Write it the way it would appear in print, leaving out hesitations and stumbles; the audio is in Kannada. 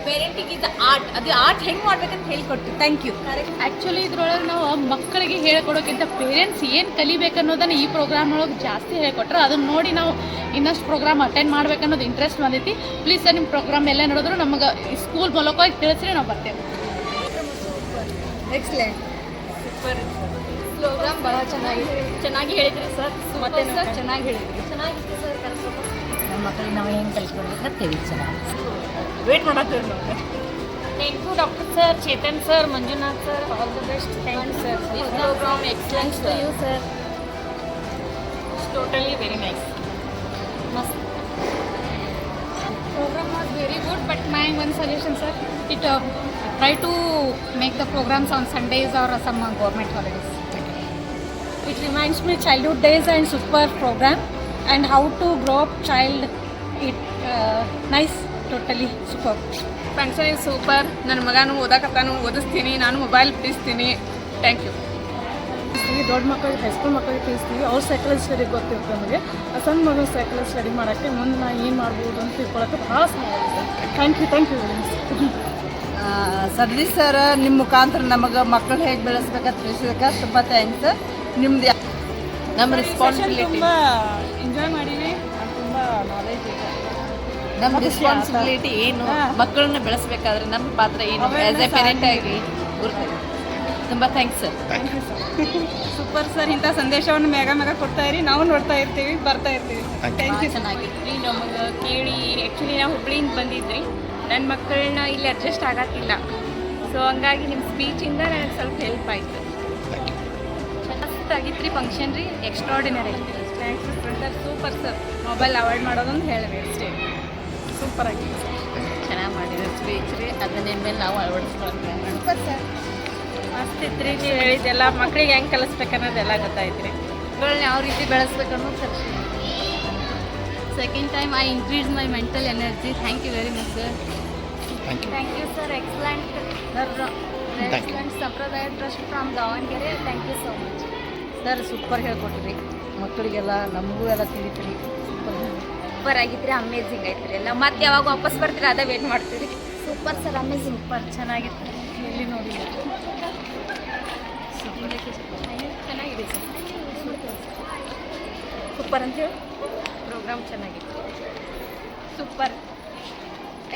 Parenting is art. ಅದು ಆರ್ಟ್ ಹೆಂಗೆ ಮಾಡ್ಬೇಕಂತ ಹೇಳ್ಕೊಟ್ಟು. Thank you. ಆ್ಯಕ್ಚುಲಿ ಇದ್ರೊಳಗೆ ನಾವು ಮಕ್ಕಳಿಗೆ ಹೇಳ್ಕೊಡೋಕ್ಕಿಂತ ಪೇರೆಂಟ್ಸ್ ಏನು ಕಲಿಬೇಕನ್ನೋದನ್ನು ಈ ಪ್ರೋಗ್ರಾಮ್ ಒಳಗೆ ಜಾಸ್ತಿ ಹೇಳ್ಕೊಟ್ರೆ ಅದನ್ನು ನೋಡಿ ನಾವು ಇನ್ನಷ್ಟು ಪ್ರೋಗ್ರಾಮ್ ಅಟೆಂಡ್ ಮಾಡ್ಬೇಕನ್ನೋದು ಇಂಟ್ರೆಸ್ಟ್ ಬಂದೈತಿ. ಪ್ಲೀಸ್ ಸರ್ ನಿಮ್ಮ ಪ್ರೋಗ್ರಾಮ್ ಎಲ್ಲ ನೋಡಿದ್ರು ನಮಗೆ ಸ್ಕೂಲ್ ಮೂಲಕವಾಗಿ ತಿಳಿಸ್ರಿ ನಾವು ಬರ್ತೇವೆ. ಎಕ್ಸಲೆಂಟ್. ಸೂಪರ್ ಪ್ರೋಗ್ರಾಮ್ ಭಾಳ ಚೆನ್ನಾಗಿ ಹೇಳಿದ್ರಿ ಸರ್. ಮತ್ತೆ ಸರ್ ಚೆನ್ನಾಗಿ ಹೇಳಿದ್ರಿ. ಚೆನ್ನಾಗಿತ್ತು ಸರ್. ನಮ್ಮ ಮಕ್ಕಳಿಗೆ ನಾವು ಏನು ಕಲಿಸ್ಕೊಡ್ಬೇಕಂತೇಳಿ ಚೆನ್ನಾಗಿ ವೇಟ್ ಮಾಡತ್ತೀವಿ ನಾವು. Thank you doctor sir, Chetan sir, Manjunath sir, all the best. Thank you sir. This program excellent to you sir. Totally very nice. ಮಸ್ತ್. Program was very good, but my one suggestion, sir, it try to make the programs on Sundays or some government holidays. It reminds me childhood days and super program and how to grow up child. It nice, totally super. Function is super. ನನ್ನ ಮಗನೂ ಓದಾಕತ್ತಾನು, ಓದಿಸ್ತೀನಿ, ನಾನು ಮೊಬೈಲ್ ಬಿಡಿಸ್ತೀನಿ. Thank you. ದೊಡ್ಡ ಮಕ್ಕಳಿಗೆ ಹೈಸ್ಕೂಲ್ ಮಕ್ಕಳಿಗೆ ತಿಳಿಸ್ತೀವಿ. ಅವ್ರ ಸೈಕಲ್ ಸ್ಟಡಿ ಗೊತ್ತಿರುತ್ತೆ ನಮಗೆ. ಸಣ್ಣ ಮಗನ ಸೈಕಲ್ ಸ್ಟಡಿ ಮಾಡೋಕ್ಕೆ ಮುಂದೆ ನಾ ಏನು ಮಾಡ್ಬೋದು ಅಂತ ತಿಳ್ಕೊಳ್ಳೋಕ್ಕೆ ಭಾಳ ಸಹಾಯ ಆಗುತ್ತೆ. Thank you very much. ಸದ್ರಿ ಸರ್ ನಿಮ್ಮ ಮುಖಾಂತರ ನಮಗೆ ಮಕ್ಕಳು ಹೇಗೆ ಬೆಳೆಸ್ಬೇಕಂತ ತಿಳಿಸಿದಕ್ಕೆ ತುಂಬ ಥ್ಯಾಂಕ್ಸ್. ನಿಮ್ದು ನಮ್ಮ ರೆಸ್ಪಾನ್ಸಿಬಿಲಿಟಿ ತುಂಬ ಎಂಜಾಯ್ ಮಾಡೀವಿ. ತುಂಬ ನಾಲೆಜ್ ಇದೆ. ನಮ್ಮ ರೆಸ್ಪಾನ್ಸಿಬಿಲಿಟಿ ಏನು, ಮಕ್ಕಳನ್ನ ಬೆಳೆಸಬೇಕಾದ್ರೆ ನಮ್ಮ ಪಾತ್ರ ಏನು ಆ್ಯಸ್ ಎ ಪೇರೆಂಟ್ ಆಗಿ ಗುರುತು. ತುಂಬ thanks sir. Thank you sir. Super sir. ಇಂಥ ಸಂದೇಶವನ್ನು ಮೇಗ ಕೊಡ್ತಾ ಇರಿ. ನಾವು ನೋಡ್ತಾ ಇರ್ತೀವಿ, ಬರ್ತಾ ಇರ್ತೀವಿ. Thank you. ಚೆನ್ನಾಗಿತ್ತು ನಮಗೆ ಕೇಳಿ. ಆ್ಯಕ್ಚುಲಿ ನಾವು ಹುಬ್ಳಿಯಿಂದ ಬಂದಿದ್ರಿ. ನನ್ನ ಮಕ್ಕಳನ್ನ ಇಲ್ಲಿ ಅಡ್ಜಸ್ಟ್ ಆಗತ್ತಿಲ್ಲ. ಸೊ ಹಂಗಾಗಿ ನಿಮ್ಮ ಸ್ಪೀಚಿಂದ ನನಗೆ ಸ್ವಲ್ಪ ಹೆಲ್ಪ್ ಆಯಿತು. ಮಸ್ತಾಗಿತ್ತು ರೀ ಫಂಕ್ಷನ್ ರೀ. ಎಕ್ಸ್ಟ್ರಾಡಿನರಿ ಆಗಿತ್ತು. Thank you sir. Super sir. Mobile avoid ಮಾಡೋದೊಂದು ಹೇಳಬೇಕು ಅಷ್ಟೇ. ಸೂಪರ್ ಆಗಿದೆ. ಚೆನ್ನಾಗಿ ಮಾಡಿರೋ ಸ್ಪೀಚ್ ರೀ. ಅದನ್ನ ಮೇಲೆ ನಾವು ಅಳವಡಿಸ್ಕೊಳ್ತೀವಿ. Super sir. ಮಸ್ತ್ ಇತ್ತು ನೀವು ಹೇಳಿದ್ದೆಲ್ಲ. ಮಕ್ಕಳಿಗೆ ಹೆಂಗೆ ಕಲಿಸ್ಬೇಕು ಅನ್ನೋದೆಲ್ಲ ಗೊತ್ತಾಯ್ತು ರೀ. ಮಕ್ಕಳನ್ನ ಯಾವ ರೀತಿ ಬೆಳೆಸ್ಬೇಕು ಅನ್ನೋದು ಕಲಿಸಿ. Second time I increased my mental energy. Thank you very much, sir. Thank you, sir. Excellent. Excellent Sampradaya Trust from Davangere. Thank you so much. Sir super ಹೇಳ್ಕೊಟ್ರಿ. ಮಕ್ಕಳಿಗೆಲ್ಲ ನಮಗೂ ಎಲ್ಲ ತಿಳಿತ್ರಿ. ಸೂಪರ್ ಆಗಿದ್ರಿ. ಅಮೇಝಿಂಗ್ ಐತ್ರಿ ಎಲ್ಲ. ಮತ್ತೆ ಯಾವಾಗ ವಾಪಸ್ ಬರ್ತೀರಿ ಅದೇ ವೇಟ್ ಮಾಡ್ತೀರಿ. Super sir. ಅಮೇಝಿಂಗ್. ಸೂಪರ್ ಚೆನ್ನಾಗಿತ್ತು. ಎಲ್ಲಿ ನೋಡಿ ಚೆನ್ನಾಗಿದೆ ಸರ್. ಸೂಪರ್ ಅಂತ ಹೇಳಿ ಪ್ರೋಗ್ರಾಮ್ ಚೆನ್ನಾಗಿತ್ತು. ಸೂಪರ್.